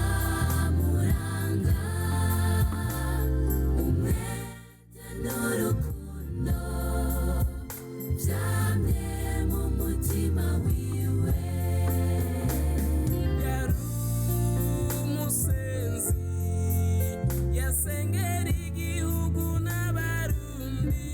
camuranga umwete n'urukundo vyamye mu mutima wiwe. Yari umusenzi yasengera igihugu n'abarundi.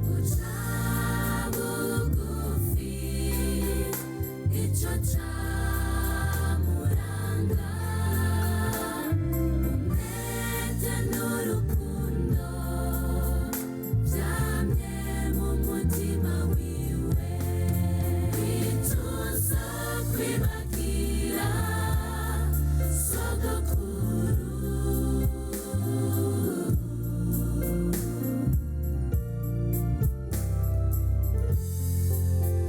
Guca bugufi ico camuranga umwete n'urukundo vyamye mu mutima wiwe. Ituzo kwibagira sogokuru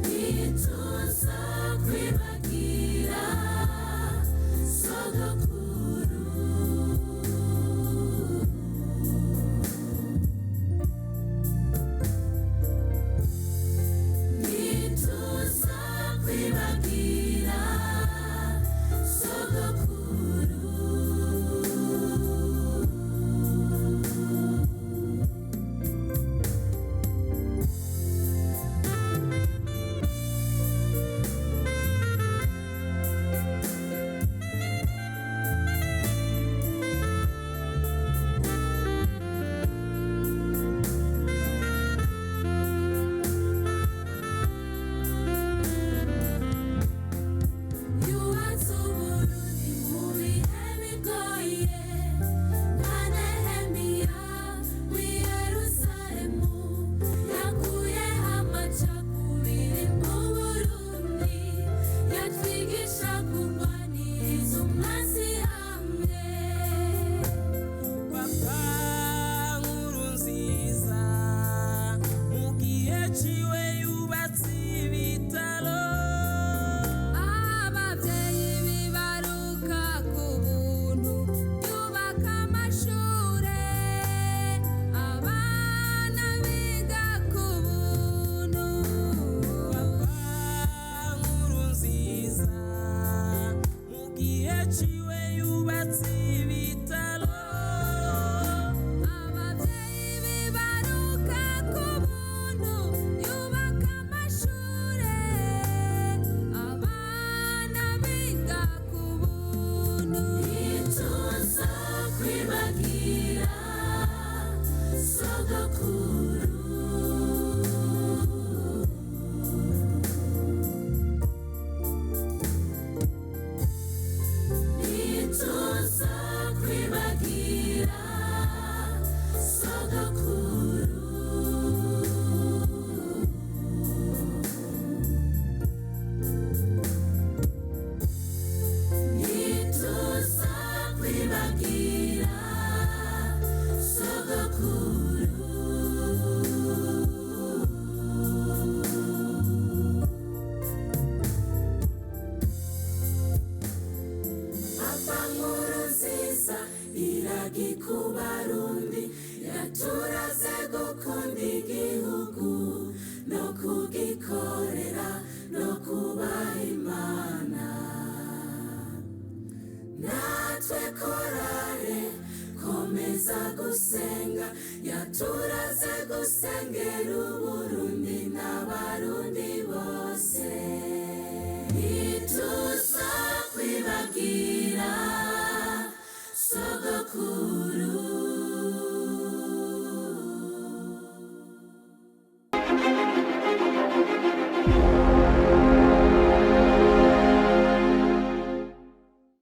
ituzo kwibagira sogokuru ituzo kwibagira sogokuru. Yubatse Uburundi mu bihe bigoye nka Nehemiya w'i Yerusalemu yakuyeho amacakubiri mu Burundi yatwigisha kurwaniriza umwasi hamwe. Papa Nkurunziza mu gihe ciwe yubatse ibitaro. Abavyeyi bibaruka ku buntu yubaka amashure abana biga ku buntu. Papa Nkurunziza mu gihe ciwe yubatse ibitaro. Abavyeyi bibaruka ku buntu yubaka amashure abana biga ku buntu. Ituzo kwibagira sogokuru ituzo kwibagira sogokuru ituzo kwibagira sogokuru. Papa Nkurunziza iragi ku Barundi yaturaze gukunda igihugu kwikorera no kubaha Imana. Natwe korale komeza gusenga, yaturaze gusengera Uburundi n'abarundi bose. Ntituza kwibagira sogokuru